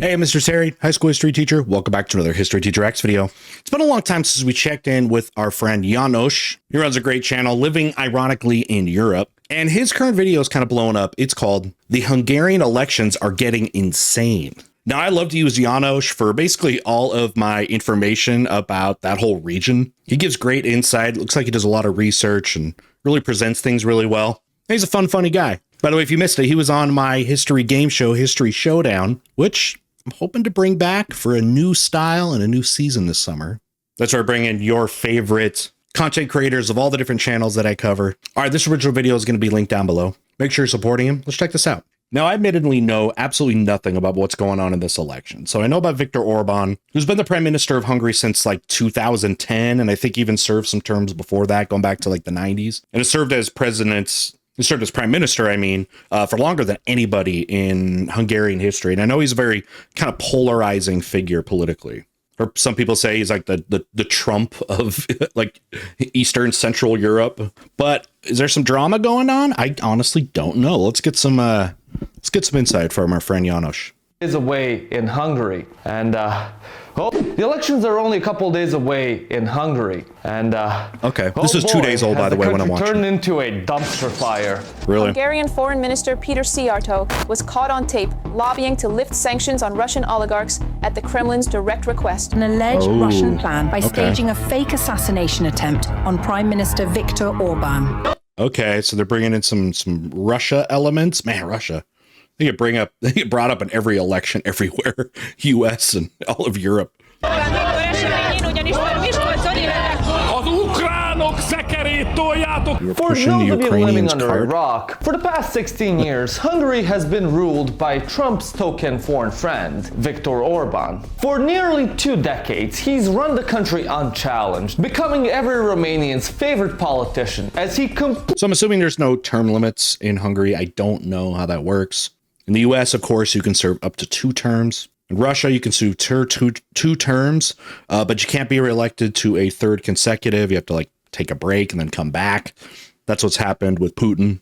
Hey, Mr. Terry, high school history teacher. Welcome back to another History Teacher X video. It's been a long time since we checked in with our friend János. He runs a great channel, living ironically in Europe. And his current video is kind of blowing up. It's called The Hungarian Elections Are Getting Insane. Now, I love to use János for basically all of my information about that whole region. He gives great insight. Looks like he does a lot of research and really presents things really well. He's a fun, funny guy. By the way, if you missed it, he was on my history game show, History Showdown, which I'm hoping to bring back for a new style and a new season this summer. That's where I bring in your favorite content creators of all the different channels that I cover. All right, this original video is going to be linked down below. Make sure you're supporting him. Let's check this out. Now, I admittedly know absolutely nothing about what's going on in this election. So I know about Viktor Orbán, who's been the Prime Minister of Hungary since like 2010, and I think even served some terms before that, going back to like the 90s, and has served as Prime Minister, for longer than anybody in Hungarian history. And I know he's a very kind of polarizing figure politically. Or some people say he's like the Trump of like Eastern Central Europe. But is there some drama going on? I honestly don't know. Let's get some insight from our friend János. Is away in Hungary, and the elections are only a couple days away in Hungary, and okay, this is 2 days old, by the way, when I'm watching. Turned into a dumpster fire. Really? Hungarian Foreign Minister Péter Szijjártó was caught on tape lobbying to lift sanctions on Russian oligarchs at the Kremlin's direct request. An alleged Russian plan by staging a fake assassination attempt on Prime Minister Viktor Orbán. Okay, so they're bringing in some Russia elements. Man, Russia. They get brought up in every election everywhere, U.S. and all of Europe. For those of you living under a rock, for the past 16 years, Hungary has been ruled by Trump's token foreign friend, Viktor Orbán. For nearly 2 decades, he's run the country unchallenged, becoming every Romanian's favorite politician as he So I'm assuming there's no term limits in Hungary. I don't know how that works. In the U.S., of course, you can serve up to 2 terms. In Russia, you can serve two terms, but you can't be reelected to a 3rd consecutive. You have to like take a break and then come back. That's what's happened with Putin.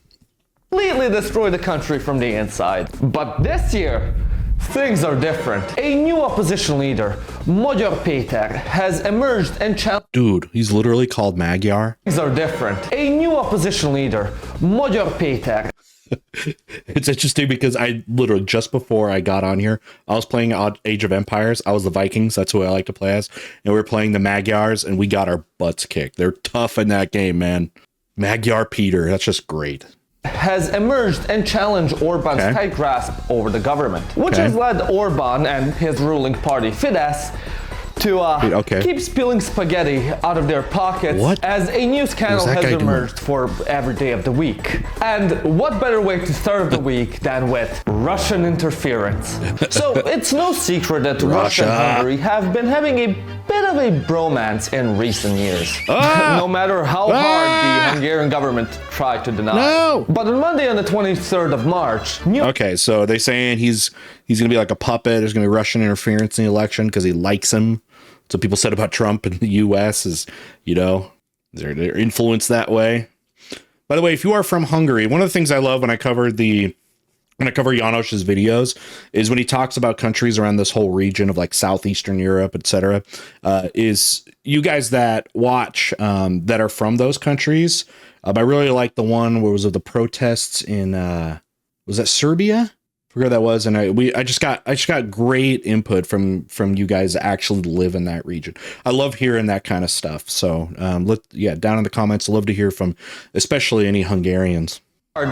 Completely destroy the country from the inside. But this year, things are different. A new opposition leader, Magyar Péter, has emerged and challenged. Dude, he's literally called Magyar. Things are different. A new opposition leader, Magyar Péter. It's interesting because I literally, just before I got on here, I was playing Age of Empires. I was the Vikings. That's who I like to play as. And we were playing the Magyars and we got our butts kicked. They're tough in that game, man. Magyar Péter. That's just great. Has emerged and challenged Orbán's tight grasp over the government, which has led Orbán and his ruling party, Fidesz, to keep spilling spaghetti out of their pockets as a new scandal has emerged for every day of the week. And what better way to start the week than with Russian interference? So it's no secret that Russia and Hungary have been having a bit of a bromance in recent years. No matter how hard the Hungarian government tried to deny. No. But on Monday on the 23rd of March... Okay, so they're saying he's going to be like a puppet. There's going to be Russian interference in the election because he likes him. So people said about Trump in the U.S. is, you know, they're influenced that way. By the way, if you are from Hungary, one of the things I love when I cover János's videos is when he talks about countries around this whole region of like Southeastern Europe, etc. Is you guys that watch that are from those countries. I really like the one where was it the protests in was that Serbia? I forgot that was, and I just got great input from you guys that actually live in that region. I love hearing that kind of stuff. So down in the comments, I'd love to hear from especially any Hungarians.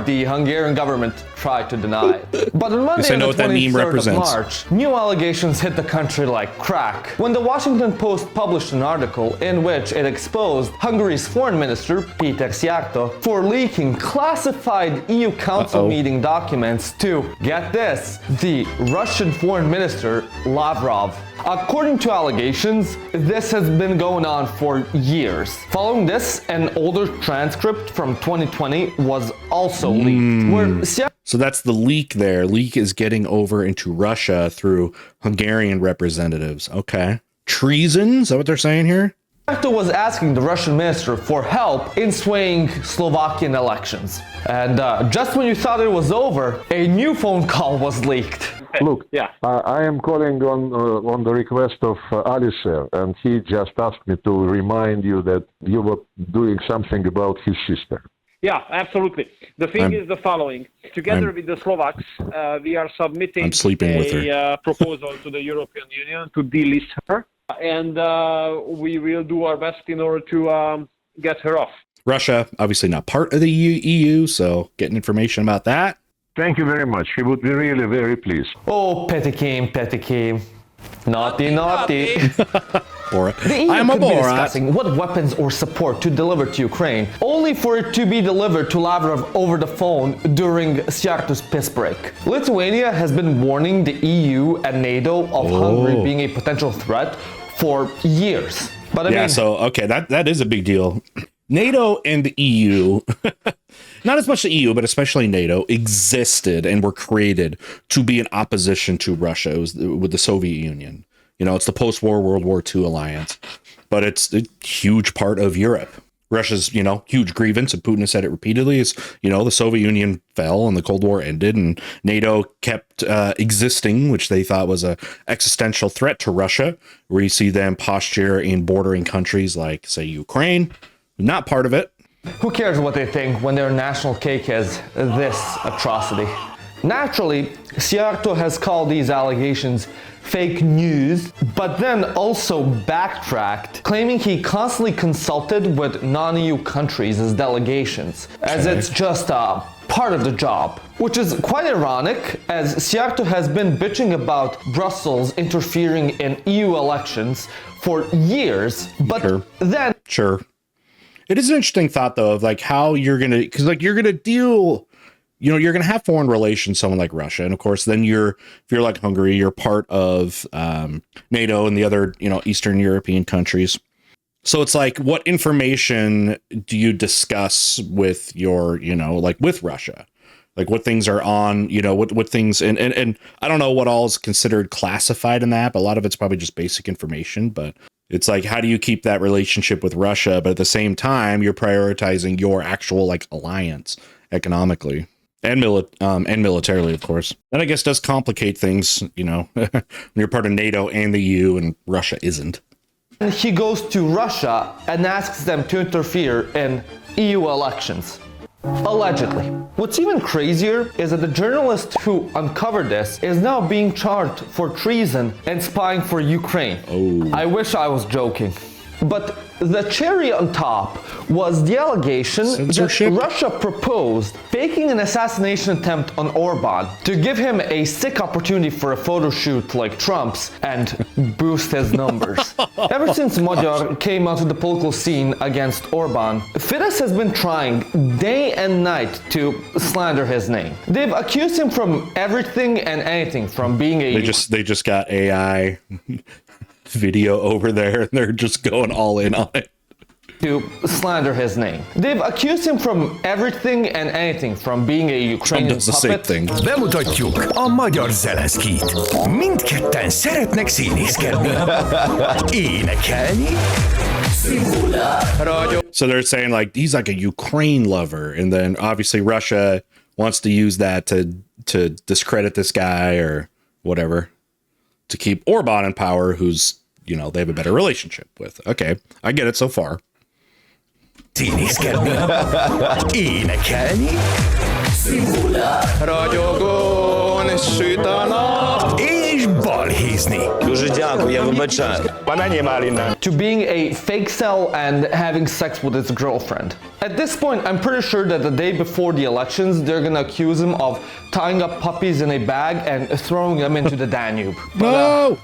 The Hungarian government tried to deny it. But on Monday, on the 23rd of March, new allegations hit the country like crack when the Washington Post published an article in which it exposed Hungary's Foreign Minister Péter Szijjártó for leaking classified EU Council meeting documents to, get this, the Russian Foreign Minister Lavrov. According to allegations, this has been going on for years. Following this, an older transcript from 2020 was also leaked. So that's the leak there. Leak is getting over into Russia through Hungarian representatives. Okay. Treason? Is that what they're saying here? Szijjártó was asking the Russian minister for help in swaying Slovakian elections. And just when you thought it was over, a new phone call was leaked. Look, I am calling on the request of Alistair, and he just asked me to remind you that you were doing something about his sister. Yeah, absolutely. The thing is the following. Together with the Slovaks, we are submitting a proposal to the European Union to delist her, and we will do our best in order to get her off. Russia, obviously not part of the EU, so getting information about that. Thank you very much. He would be really very pleased. Oh, Petikim. Naughty. The EU I'm a could be Borat. discussing what weapons or support to deliver to Ukraine, only for it to be delivered to Lavrov over the phone during Szijjártó's piss break. Lithuania has been warning the EU and NATO of Hungary being a potential threat for years. But I mean, so okay, that is a big deal. NATO and the EU, not as much the EU, but especially NATO, existed and were created to be in opposition to Russia. It was with the Soviet Union. You know, it's the post-war World War II alliance, but it's a huge part of Europe. Russia's, huge grievance, and Putin has said it repeatedly, is, the Soviet Union fell and the Cold War ended and NATO kept existing, which they thought was a existential threat to Russia, where you see them posture in bordering countries like, say, Ukraine. Not part of it. Who cares what they think when their national cake is this atrocity? Naturally, Szijjártó has called these allegations fake news, but then also backtracked, claiming he constantly consulted with non-EU countries as delegations, as it's just a part of the job. Which is quite ironic, as Szijjártó has been bitching about Brussels interfering in EU elections for years, but then... Sure. It is an interesting thought, though, of like how you're going to, because like you're going to deal, you're going to have foreign relations, someone like Russia. And of course, then if you're like Hungary, you're part of NATO and the other, Eastern European countries. So it's like, what information do you discuss with your, like with Russia? Like what things are on, what things, and I don't know what all is considered classified in that, but a lot of it's probably just basic information. But it's like, how do you keep that relationship with Russia? But at the same time, you're prioritizing your actual like alliance economically and militarily, of course. And I guess does complicate things, when you're part of NATO and the EU and Russia isn't. He goes to Russia and asks them to interfere in EU elections. Allegedly. What's even crazier is that the journalist who uncovered this is now being charged for treason and spying for Ukraine. I wish I was joking. But the cherry on top was the allegation that Russia proposed faking an assassination attempt on Orban to give him a sick opportunity for a photo shoot like Trump's and boost his numbers. Ever since Magyar came onto the political scene against Orban, Fidesz has been trying day and night to slander his name. They've accused him from everything and anything, from being a... They just got AI video over there and they're just going all in on it to slander his name. They've accused him from everything and anything, from being a Ukrainian puppet. Bemutatjuk a magyar Zelenszkit. Mindketten szeretnek színészkedni. Énekelni. So they're saying like he's like a Ukraine lover, and then obviously Russia wants to use that to discredit this guy or whatever, to keep Orban in power, who's, they have a better relationship with. Okay, I get it so far. Színészkedni. Énekelni. Ragyogón süt a nap. És balhézni. Дуже дякую, я вибачаю. To being a fake cell and having sex with his girlfriend. At this point, I'm pretty sure that the day before the elections, they're gonna accuse him of tying up puppies in a bag and throwing them into the Danube. But,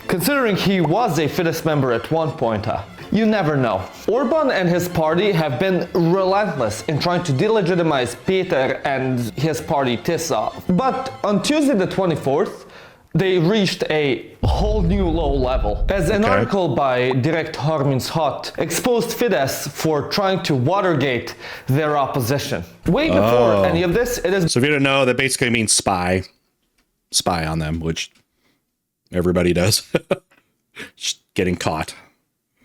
considering he was a Fidesz member at one point, you never know. Orban and his party have been relentless in trying to delegitimize Péter and his party TISA. But on Tuesday the 24th, they reached a whole new low level, as an article by Direkt 36 exposed Fidesz for trying to Watergate their opposition. Way before any of this, it is... So if you didn't know, that basically means spy on them, which everybody does. Just getting caught.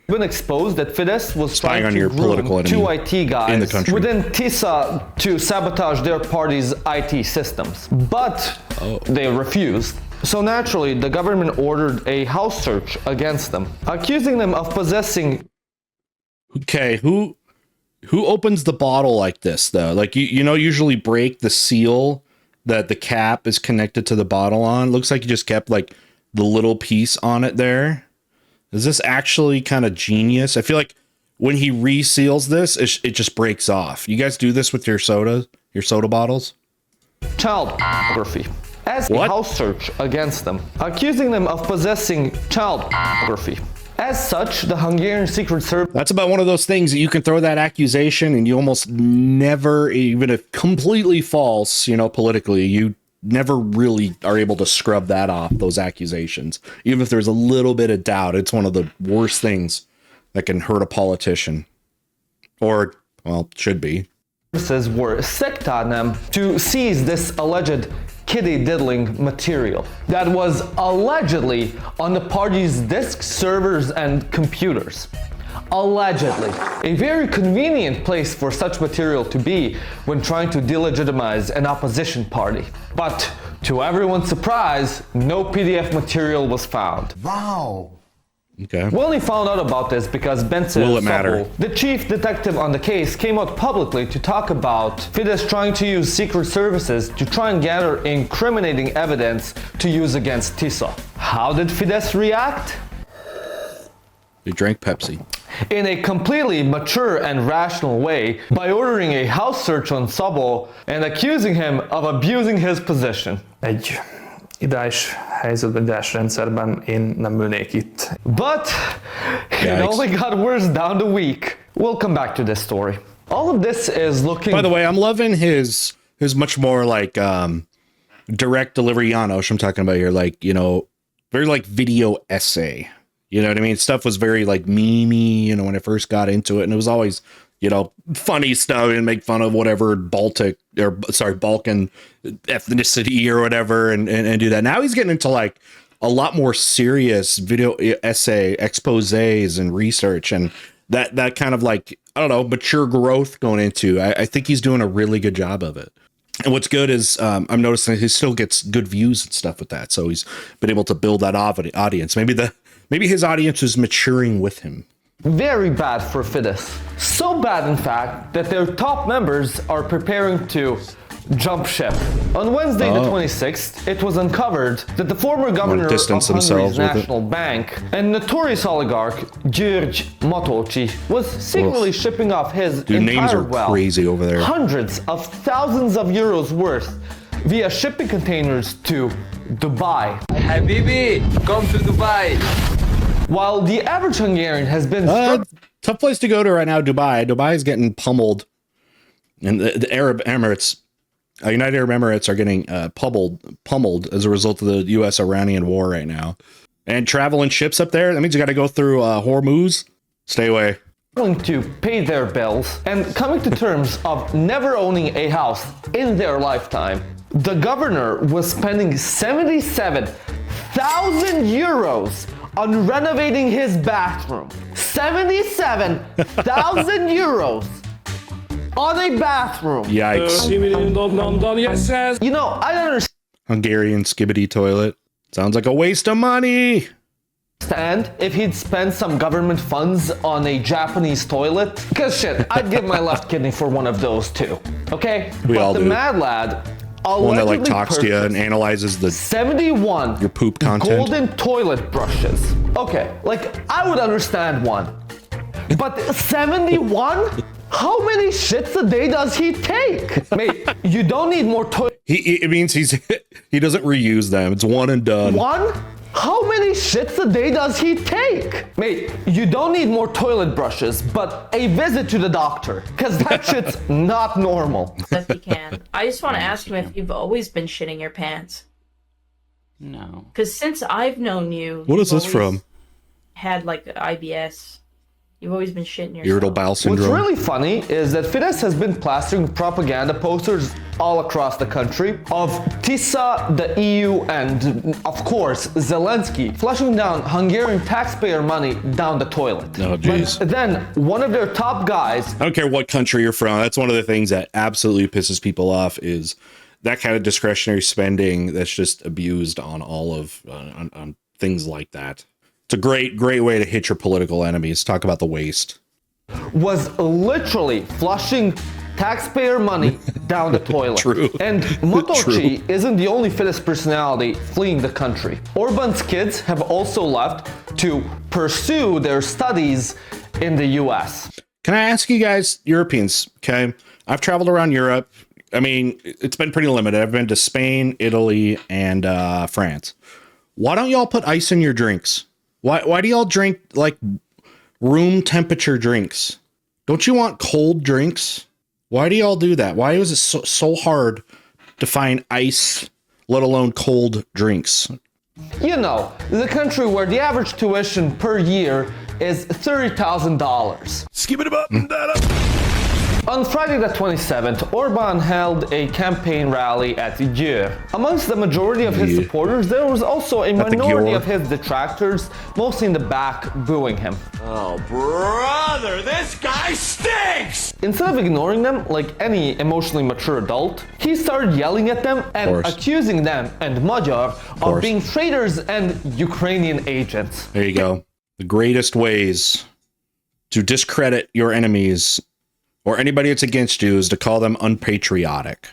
been exposed that Fidesz was spying trying on to your political enemy two IT guys in the country within TISA to sabotage their party's IT systems. But they refused. So naturally, the government ordered a house search against them, accusing them of possessing... Okay, who opens the bottle like this, though? Like, you know, usually break the seal that the cap is connected to the bottle on. Looks like you just kept, like, the little piece on it there. Is this actually kind of genius? I feel like when he reseals this, it just breaks off. You guys do this with your soda bottles? Child pornography. As a house search against them, accusing them of possessing child pornography. As such, the Hungarian Secret Service... That's about one of those things that you can throw that accusation and you almost never, even if completely false, you know, politically, you never really are able to scrub that off, those accusations. Even if there's a little bit of doubt, it's one of the worst things that can hurt a politician. Or, well, should be. ...were sicked on them to seize this alleged kitty diddling material that was allegedly on the party's disk servers and computers. Allegedly. A very convenient place for such material to be when trying to delegitimize an opposition party. But to everyone's surprise, no PDF material was found. Wow. Okay. We only found out about this because Benson, the chief detective on the case, came out publicly to talk about Fidesz trying to use secret services to try and gather incriminating evidence to use against TISA. How did Fidesz react? They drank Pepsi. In a completely mature and rational way, by ordering a house search on Szabó and accusing him of abusing his position. Egy ideális helyzetben én nem ülnék itt. But it only got worse down the week. We'll come back to this story. All of this is looking... By the way, I'm loving his much more like direct delivery János I'm talking about here, like, you know, very like video essay. You know what I mean? Stuff was very like memey, you know, when I first got into it, and it was always, you know, funny stuff and make fun of whatever Balkan ethnicity or whatever and do that. Now he's getting into like a lot more serious video essay exposés and research and that kind of like, I don't know, mature growth going into. I think he's doing a really good job of it. And what's good is I'm noticing he still gets good views and stuff with that. So he's been able to build that audience. Maybe his audience is maturing with him. Very bad for Fidesz. So bad, in fact, that their top members are preparing to jump ship. On Wednesday the 26th, it was uncovered that the former governor of Hungary's National Bank and notorious oligarch György Matolcsi was secretly shipping off his entire wealth, crazy over there. hundreds of thousands of euros worth, via shipping containers to Dubai. Habibi, come to Dubai. While the average Hungarian has been tough place to go to right now, Dubai. Dubai is getting pummeled, and the Arab Emirates, United Arab Emirates, are getting pummeled as a result of the U.S.-Iranian war right now. And traveling ships up there, that means you got to go through Hormuz. Stay away. To pay their bills and coming to terms of never owning a house in their lifetime. The governor was spending 77,000 euros on renovating his bathroom. 77,000 euros on a bathroom. Yikes. You know, I don't understand. Hungarian skibbity toilet. Sounds like a waste of money. And if he'd spend some government funds on a Japanese toilet, because shit, I'd give my left kidney for one of those too. Okay? We all do. The mad lad one that like talks to you and analyzes the 71 your poop content. Golden toilet brushes. Okay, like I would understand one, but 71? How many shits a day does he take? Mate, you don't need more toilet. It means he doesn't reuse them. It's one and done. One? How many shits a day does he take? Mate, you don't need more toilet brushes, but a visit to the doctor, because that shit's not normal. If you can. I just want to ask him if you've always been shitting your pants. No. Because since I've known you... What is this from? Had like IBS. You've always been shitting yourself. Irritable bowel syndrome. What's really funny is that Fidesz has been plastering propaganda posters all across the country of TISA, the EU, and of course Zelensky flushing down Hungarian taxpayer money down the toilet. Oh, jeez. But then one of their top guys, I don't care what country you're from, that's one of the things that absolutely pisses people off is that kind of discretionary spending that's just abused on all of on things like that. It's a great way to hit your political enemies. Talk about the waste. Was literally flushing taxpayer money down the toilet. True. And Motoci isn't the only Fidesz personality fleeing the country. Orban's kids have also left to pursue their studies in the US. Can I ask you guys, Europeans, okay? I've traveled around Europe. I mean, it's been pretty limited. I've been to Spain, Italy, and France. Why don't y'all put ice in your drinks? Why do y'all drink like room temperature drinks? Don't you want cold drinks? Why do y'all do that? Why is it so hard to find ice, let alone cold drinks? You know, the country where the average tuition per year is $30,000. Skip it up and that up. On Friday the 27th, Orban held a campaign rally at Győr. Amongst the majority of his supporters, there was also a minority of his detractors, mostly in the back, booing him. Oh, brother, this guy stinks! Instead of ignoring them like any emotionally mature adult, he started yelling at them and accusing them and Magyar of being traitors and Ukrainian agents. There you go. The greatest ways to discredit your enemies or anybody that's against you is to call them unpatriotic.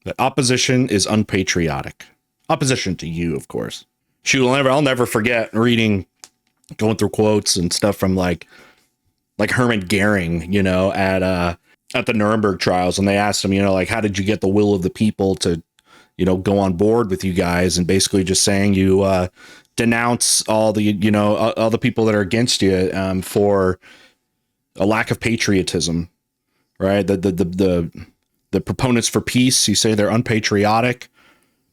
That opposition is unpatriotic. Opposition to you, of course. Shoot, I'll never forget going through quotes and stuff from like Hermann Goering, you know, at the Nuremberg trials, and they asked him, you know, like, how did you get the will of the people to, you know, go on board with you guys? And basically just saying you denounce all the, you know, all the people that are against you for a lack of patriotism, right? The proponents for peace, you say they're unpatriotic,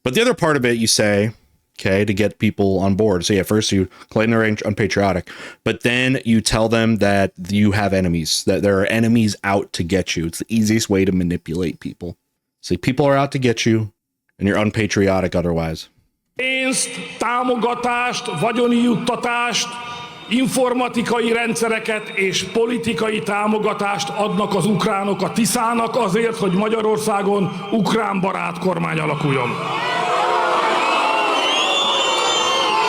but the other part of it, you say, okay, to get people on board. So yeah, first you claim they're unpatriotic, but then you tell them that you have enemies, that there are enemies out to get you. It's the easiest way to manipulate people. See, people are out to get you, and you're unpatriotic otherwise. Pénzt, támogatást, vagyoni juttatást, informatikai rendszereket és politikai támogatást adnak az ukránok a Tiszának azért, hogy Magyarországon ukrán barát kormány alakuljon.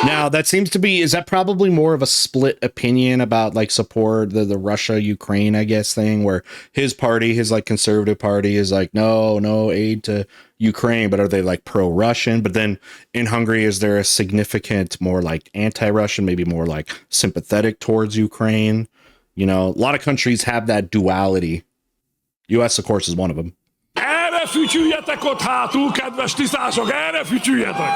Now, that seems to be, is that probably more of a split opinion about like support, the Russia-Ukraine, I guess, thing, where his party, his like conservative party is like, no aid to Ukraine, but are they like pro-Russian? But then in Hungary, is there a significant more like anti-Russian, maybe more like sympathetic towards Ukraine? You know, a lot of countries have that duality. US, of course, is one of them. Erre fütyüljetek ott hátul, kedves tiszások, erre fütyüljetek!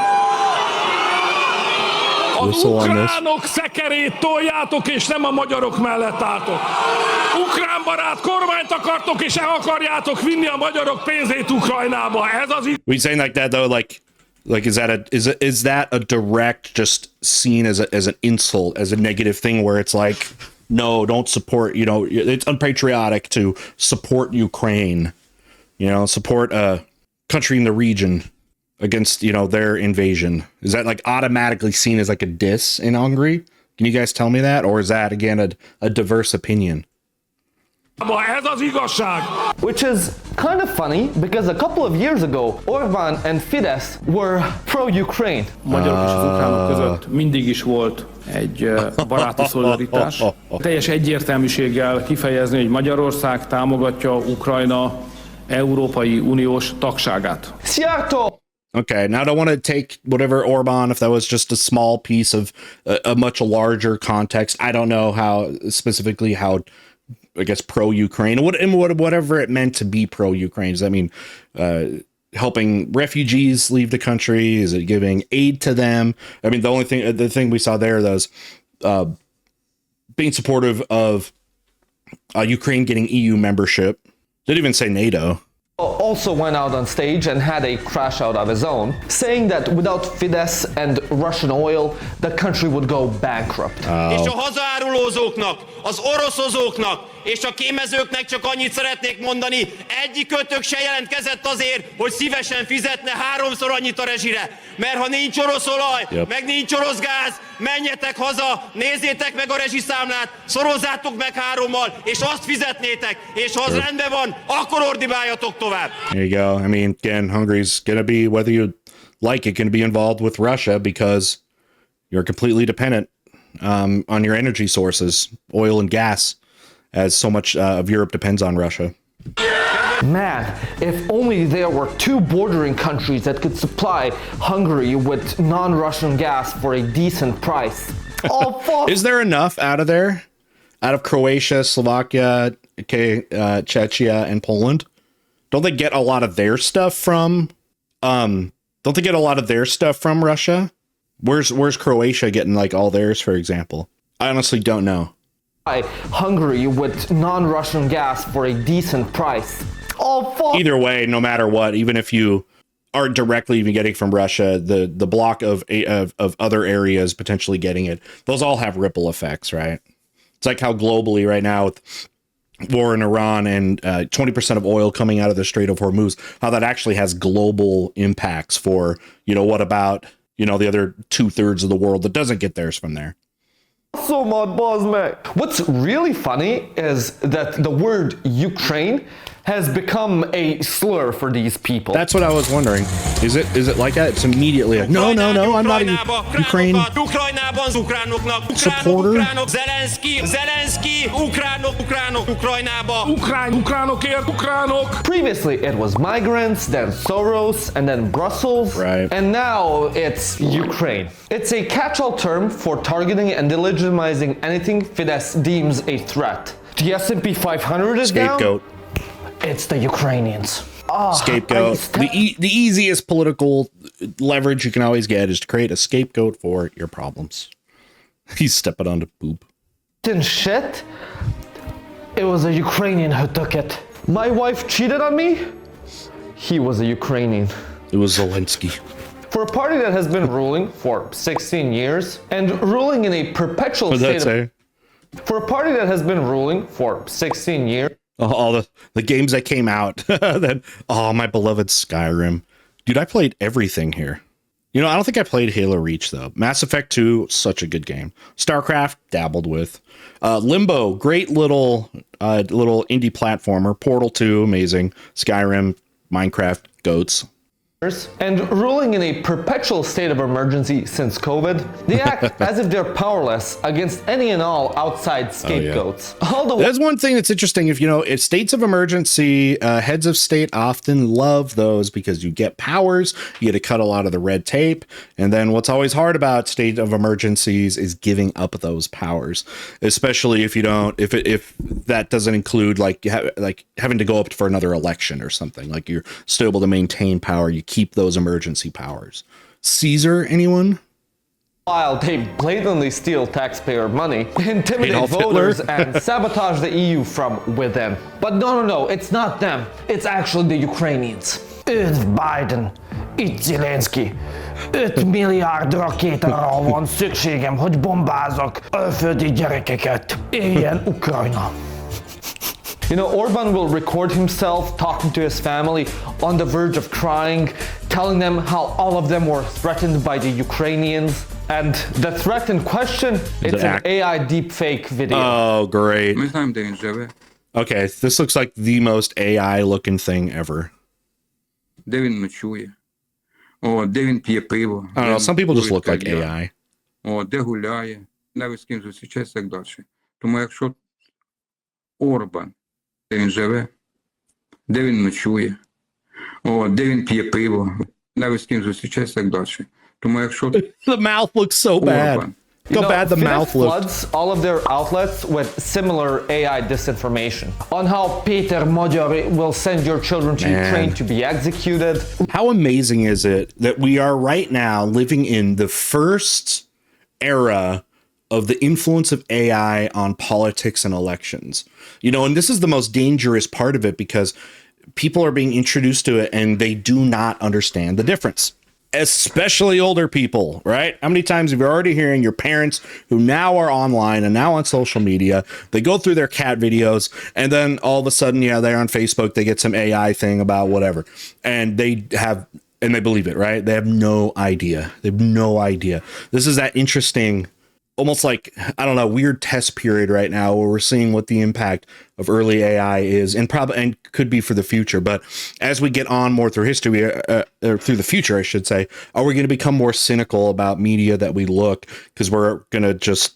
Az ukránok szekerét toljátok, és nem a magyarok mellett álltok. Ukrán barát kormányt akartok, és el akarjátok vinni a magyarok pénzét Ukrajnába. Ez az We saying like that though, like is that a direct, just seen as an insult, as a negative thing, where it's like, no, don't support, you know, it's unpatriotic to support Ukraine, you know, support a country in the region against, you know, their invasion. Is that like automatically seen as like a diss in Hungary? Can you guys tell me that? Or is that, again, a diverse opinion? Which is kind of funny, because a couple of years ago, Orban and Fidesz were pro-Ukraine. Magyarok és az ukránok között mindig is volt egy baráti szolidaritás. Teljes egyértelműséggel kifejezni, hogy Magyarország támogatja Ukrajna Európai Uniós tagságát. Szijjártó! Okay, now I don't want to take whatever Orban, if that was just a small piece of a much larger context. I don't know how specifically how, I guess, pro-Ukraine, whatever it meant to be pro-Ukraine. Does that mean helping refugees leave the country? Is it giving aid to them? I mean, the thing we saw there was being supportive of Ukraine getting EU membership. Didn't even say NATO. also went out on stage and had a crash out of his own, saying that without Fidesz and Russian oil, the country would go bankrupt. És a hazárulózóknak, az oroszozóknak és a kémezőknek csak annyit szeretnék mondani, egyikőtök se jelentkezett azért, hogy szívesen fizetne 3-szor annyit a rezsire. Mert ha nincs orosz olaj, meg nincs orosz gáz, menjetek haza, nézzétek meg a rezsiszámlát, szorozzátok meg 3-mal, és azt fizetnétek, és ha az rendben van, akkor ordibáljatok tovább. There you go. I mean, again, Hungary's going to be, whether you like it, going to be involved with Russia because you're completely dependent on your energy sources, oil and gas, as so much of Europe depends on Russia. Man, if only there were 2 bordering countries that could supply Hungary with non-Russian gas for a decent price. Oh, fuck. Is there enough out of there? Out of Croatia, Slovakia, Czechia, and Poland? Don't they get a lot of their stuff from Russia? Where's Croatia getting like all theirs, for example? I honestly don't know. Hungary with non-Russian gas for a decent price. Oh, fuck. Either way, no matter what, even if you aren't directly even getting from Russia, the block of other areas potentially getting it, those all have ripple effects, right? It's like how globally right now with war in Iran and 20% of oil coming out of the Strait of Hormuz, how that actually has global impacts for, what about, the other 2/3 of the world that doesn't get theirs from there. So my boss, man. What's really funny is that the word Ukraine has become a slur for these people. That's what I was wondering. Is it like that? It's immediately like, no, I'm not a Ukraine supporter. Previously, it was migrants, then Soros, and then Brussels. Right. And now it's Ukraine. It's a catch-all term for targeting and delegitimizing anything Fidesz deems a threat. The S&P 500 is Scapegoat. down. It's the Ukrainians. Scapegoat. The easiest political leverage you can always get is to create a scapegoat for your problems. He's stepping on the poop. And shit, it was a Ukrainian who took it. My wife cheated on me. He was a Ukrainian. It was Zelensky. For a party that has been ruling for 16 years and ruling in a perpetual state for a party that has been ruling for 16 years. All the games that came out. Then, my beloved Skyrim. Dude, I played everything here. I don't think I played Halo Reach, though. Mass Effect 2, such a good game. StarCraft, dabbled with. Limbo, great little indie platformer. Portal 2, amazing. Skyrim, Minecraft, goats. And ruling in a perpetual state of emergency since COVID, they act as if they're powerless against any and all outside scapegoats. That's one thing that's interesting. If states of emergency, heads of state often love those because you get powers, you get to cut a lot of the red tape. And then what's always hard about state of emergencies is giving up those powers, especially if that doesn't include like having to go up for another election or something. Like you're still able to maintain power. You keep those emergency powers. Caesar, anyone? While they blatantly steal taxpayer money, intimidate voters, and sabotage the EU from within. But no, it's not them. It's actually the Ukrainians. It's Biden. It's Zelensky. 5 milliárd rakétára van szükségem, hogy bombázok alföldi gyerekeket. Éljen Ukrajna. Orban will record himself talking to his family on the verge of crying, telling them how all of them were threatened by the Ukrainians. And the threat in question, it's an AI deepfake video. Oh, great. Okay, this looks like the most AI looking thing ever. I don't know, some people just look like AI. Орбан, де він живе, де він ночує, де він п'є пиво, навіть з ким зустрічається, так далі. Тому якщо the mouth looks so bad. How bad the mouth looks. Floods all of their outlets with similar AI disinformation on how Péter Magyar will send your children to Ukraine to be executed. How amazing is it that we are right now living in the first era of the influence of AI on politics and elections? And this is the most dangerous part of it, because people are being introduced to it and they do not understand the difference. Especially older people, right? How many times have you already hearing your parents who now are online and now on social media, they go through their cat videos and then all of a sudden, yeah, they're on Facebook, they get some AI thing about whatever, and they believe it, right? They have no idea. They have no idea. This is that interesting, almost like, I don't know, weird test period right now where we're seeing what the impact of early AI is and could be for the future. But as we get on more through history, or through the future, I should say, are we going to become more cynical about media that we look, because we're going to just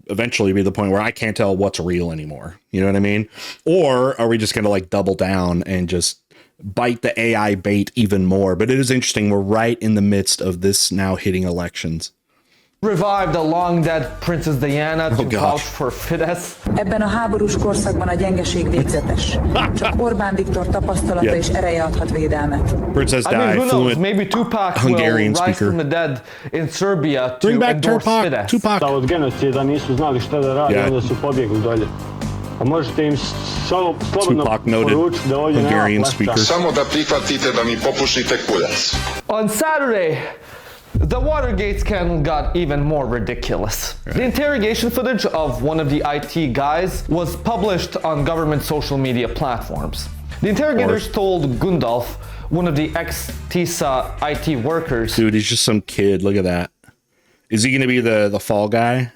eventually be the point where I can't tell what's real anymore. You know what I mean? Or are we just going to like double down and just bite the AI bait even more? But it is interesting. We're right in the midst of this now hitting elections. Revived a long-dead Princess Diana to vouch for Fidesz. Ebben a háborús korszakban a gyengeség végzetes. Csak Orbán Viktor tapasztalata és ereje adhat védelmet. Princess Di, who knows? Maybe Tupac Hungarian will rise speaker. from the dead in Serbia to Bring back endorse Fidesz. Tupac. Da od genocida nisu znali šta da radi, onda su pobjegli dolje. A možete im slobodno poručiti da ovdje nema plašta. Samo da prihvatite da mi popušite kuljac. On Saturday, the Watergate scandal got even more ridiculous. Right. The interrogation footage of one of the IT guys was published on government social media platforms. The interrogators told Gundolf, one of the ex-TISA IT workers... Dude, he's just some kid. Look at that. Is he going to be the fall guy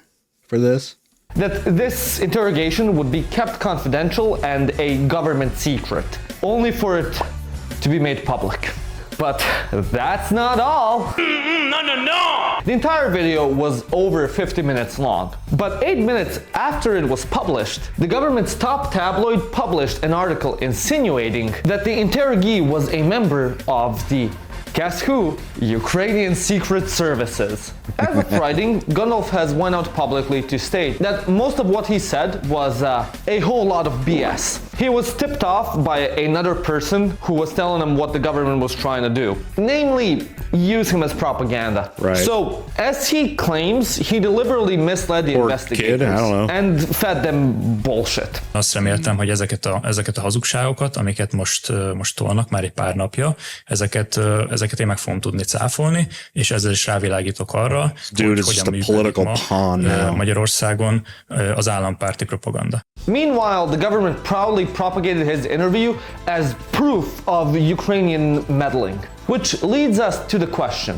for this? That this interrogation would be kept confidential and a government secret, only for it to be made public. But that's not all. No. The entire video was over 50 minutes long. But 8 minutes after it was published, the government's top tabloid published an article insinuating that the interrogee was a member of the, guess who? Ukrainian Secret Services. As of writing, Gundolf has went out publicly to state that most of what he said was a whole lot of BS. He was tipped off by another person who was telling him what the government was trying to do, namely use him as propaganda. Right. So, as he claims, he deliberately misled the investigators and fed them bullshit. Azt reméltem, hogy ezeket a hazugságokat, amiket most tolnak már egy pár napja, ezeket én meg fogom tudni cáfolni, és ezzel is rávilágítok arra, hogy hogyan működik ma Magyarországon az állampárti propaganda. Meanwhile, the government proudly propagated his interview as proof of Ukrainian meddling, which leads us to the question,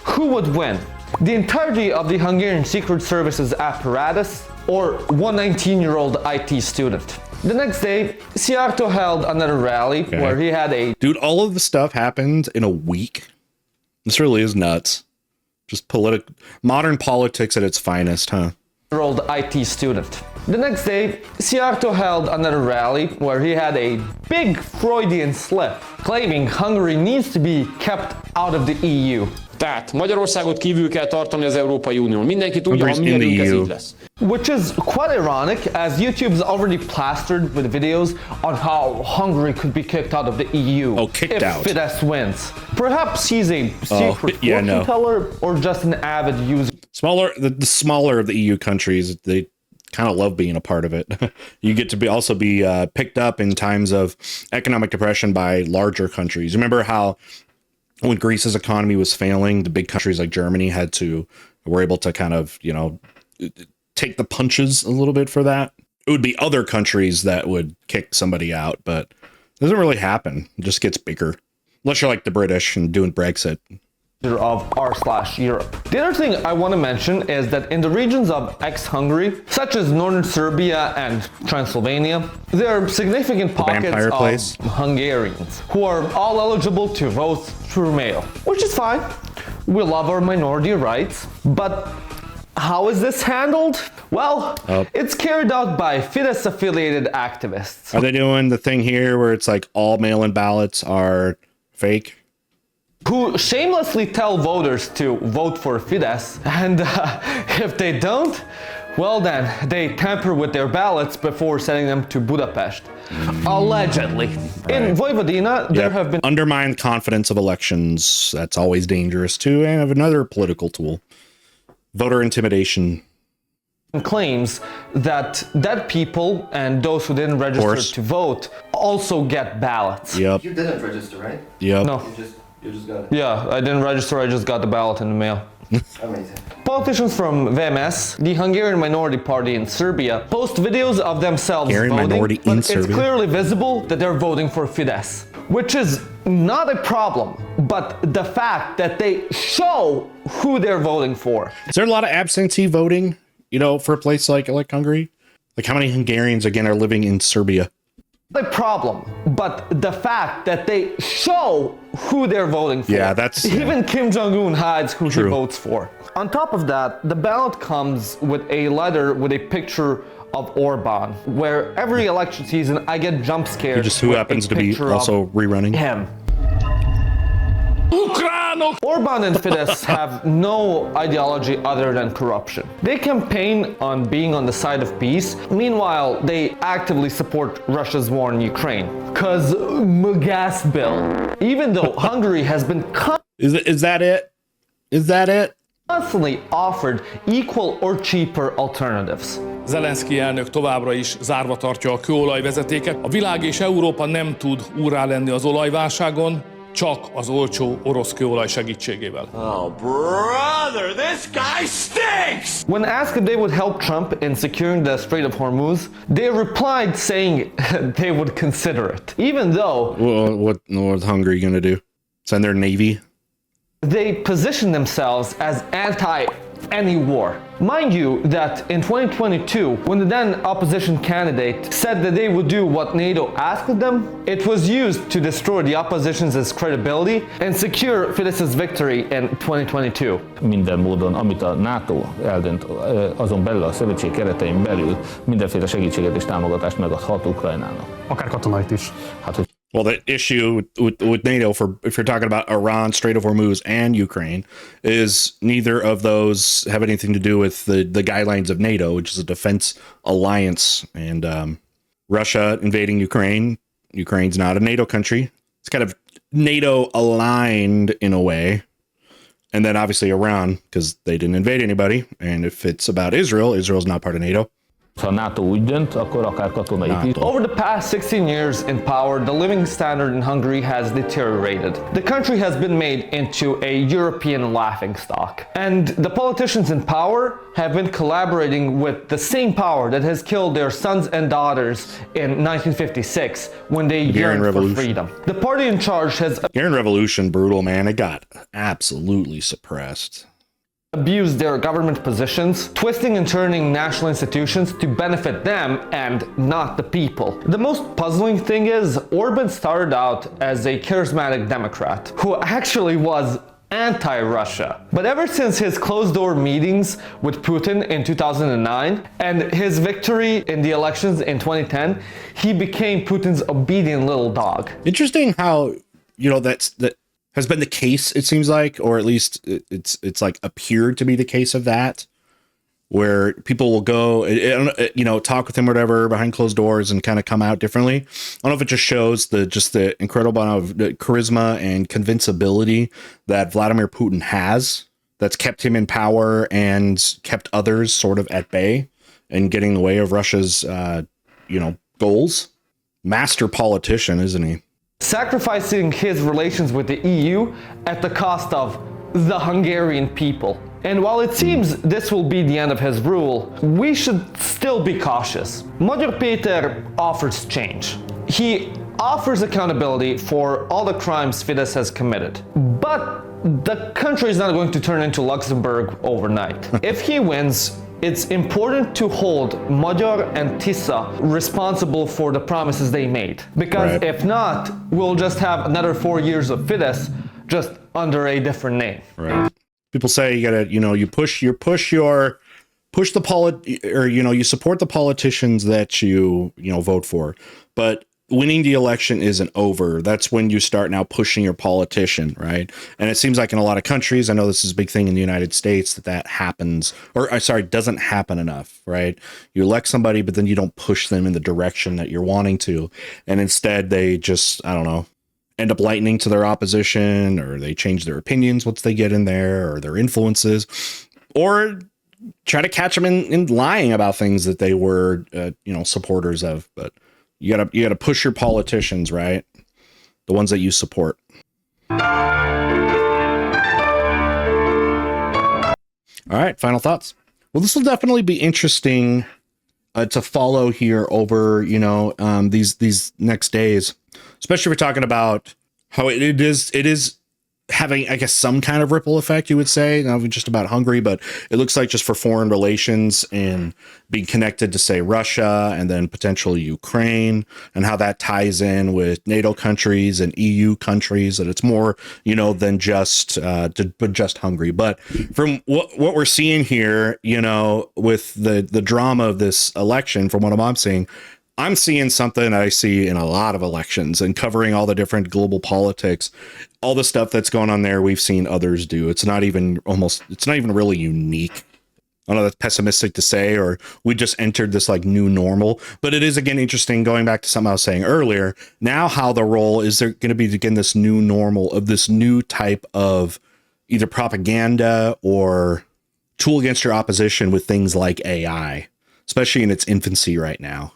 who would win? The entirety of the Hungarian Secret Services apparatus or one 19-year-old IT student? The next day, Szijjártó held another rally where he had a... Dude, all of the stuff happened in a week. This really is nuts. Just modern politics at its finest, huh? ...year-old IT student. The next day, Szijjártó held another rally where he had a big Freudian slip, claiming Hungary needs to be kept out of the EU. Tehát Magyarországot kívül kell tartani az Európai Unión. Mindenki tudja, ha mi erőnk ez így lesz. Which is quite ironic, as YouTube's already plastered with videos on how Hungary could be kicked out of the EU if Fidesz wins. Perhaps he's a secret fortune teller or just an avid user. The smaller of the EU countries, they kind of love being a part of it. You get to also be picked up in times of economic depression by larger countries. Remember how when Greece's economy was failing, the big countries like Germany were able to kind of, take the punches a little bit for that. It would be other countries that would kick somebody out, but it doesn't really happen. It just gets bigger. Unless you're like the British and doing Brexit. Of r/Europe. The other thing I want to mention is that in the regions of ex-Hungary, such as northern Serbia and Transylvania, there are significant pockets of Hungarians who are all eligible to vote through mail, which is fine. We love our minority rights, but how is this handled? Well, it's carried out by Fidesz-affiliated activists. Are they doing the thing here where it's like all mail-in ballots are fake? Who shamelessly tell voters to vote for Fidesz, and if they don't, well then, they tamper with their ballots before sending them to Budapest. Allegedly. Right. In Vojvodina, there have been... Undermine confidence of elections. That's always dangerous too, and of another political tool. Voter intimidation. claims that dead people and those who didn't register to vote also get ballots. Yep. You didn't register, right? Yep. No. You just got it. Yeah, I didn't register, I just got the ballot in the mail. Amazing. Politicians from VMS, the Hungarian minority party in Serbia, post videos of themselves voting, but it's clearly visible that they're voting for Fidesz, which is not a problem, but the fact that they show who they're voting for. Is there a lot of absentee voting, you know, for a place like Hungary? Like how many Hungarians, again, are living in Serbia? The problem, but the fact that they show who they're voting for. Yeah, that's... Even Kim Jong-un hides who he votes for. On top of that, the ballot comes with a letter with a picture of Orban, where every election season I get jump scared. Just who happens to be also rerunning him. Orban and Fidesz have no ideology other than corruption. They campaign on being on the side of peace. Meanwhile, they actively support Russia's war in Ukraine. Cause gas bill. Even though Hungary has been Is that it? Is that it? Constantly offered equal or cheaper alternatives. Zelenszky elnök továbbra is zárva tartja a kőolajvezetéket. A világ és Európa nem tud úrrá lenni az olajválságon, csak az olcsó orosz kőolaj segítségével. Oh, brother, this guy stinks! When asked if they would help Trump in securing the Strait of Hormuz, they replied saying they would consider it, even though... Well, what North Hungary gonna do? Send their navy? They position themselves as anti-any war. Mind you that in 2022, when the then opposition candidate said that they would do what NATO asked them, it was used to destroy the opposition's credibility and secure Fidesz's victory in 2022. Minden módon, amit a NATO eldönt, azon belül a szövetség keretein belül mindenféle segítséget és támogatást megadhat Ukrajnának. Akár katonait is. Hát, hogy Well, the issue with NATO, if you're talking about Iran, Strait of Hormuz, and Ukraine, is neither of those have anything to do with the guidelines of NATO, which is a defense alliance. And Russia invading Ukraine, Ukraine's not a NATO country. It's kind of NATO aligned in a way. And then obviously Iran, because they didn't invade anybody. And if it's about Israel, Israel's not part of NATO. Ha NATO úgy dönt, akkor akár katonai. Over the past 16 years in power, the living standard in Hungary has deteriorated. The country has been made into a European laughingstock. And the politicians in power have been collaborating with the same power that has killed their sons and daughters in 1956 when they yearned for freedom. The party in charge has... Hungarian Revolution, brutal, man. It got absolutely suppressed. Abused their government positions, twisting and turning national institutions to benefit them and not the people. The most puzzling thing is, Orban started out as a charismatic Democrat who actually was anti-Russia. But ever since his closed-door meetings with Putin in 2009 and his victory in the elections in 2010, he became Putin's obedient little dog. Interesting how, you know, that has been the case, it seems like, or at least it's like appeared to be the case of that, where people will go, you know, talk with him or whatever behind closed doors and kind of come out differently. I don't know if it just shows the incredible amount of charisma and convincibility that Vladimir Putin has, that's kept him in power and kept others sort of at bay and getting in the way of Russia's, you know, goals. Master politician, isn't he? Sacrificing his relations with the EU at the cost of the Hungarian people. And while it seems this will be the end of his rule, we should still be cautious. Magyar Péter offers change. He offers accountability for all the crimes Fidesz has committed. But the country is not going to turn into Luxembourg overnight. If he wins, it's important to hold Magyar and Tisza responsible for the promises they made. Because if not, we'll just have another 4 years of Fidesz just under a different name. Right. People say you gotta, you know, you support the politicians that you vote for, but winning the election isn't over. That's when you start now pushing your politician, right? And it seems like in a lot of countries, I know this is a big thing in the United States, that happens, or sorry, doesn't happen enough, right? You elect somebody, but then you don't push them in the direction that you're wanting to. And instead they just, I don't know, end up lightening to their opposition, or they change their opinions once they get in there, or their influences, or try to catch them in lying about things that they were, supporters of. But you gotta push your politicians, right? The ones that you support. All right, final thoughts. Well, this will definitely be interesting to follow here over, these next days, especially if we're talking about how it is having, I guess, some kind of ripple effect, you would say, not just about Hungary, but it looks like just for foreign relations and being connected to, say, Russia and then potentially Ukraine, and how that ties in with NATO countries and EU countries, that it's more, than just Hungary. But from what we're seeing here, with the drama of this election, from what I'm seeing, I'm seeing something I see in a lot of elections, and covering all the different global politics, all the stuff that's going on there, we've seen others do. It's not even really unique. I know that's pessimistic to say, or we just entered this like new normal, but it is, again, interesting, going back to something I was saying earlier, now how the role is there going to be, again, this new normal of this new type of either propaganda or tool against your opposition with things like AI, especially in its infancy right now.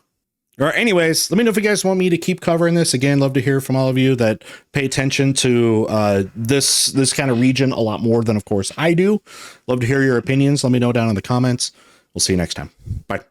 All right, anyways, let me know if you guys want me to keep covering this. Again, love to hear from all of you that pay attention to this kind of region a lot more than, of course, I do. Love to hear your opinions. Let me know down in the comments. We'll see you next time. Bye.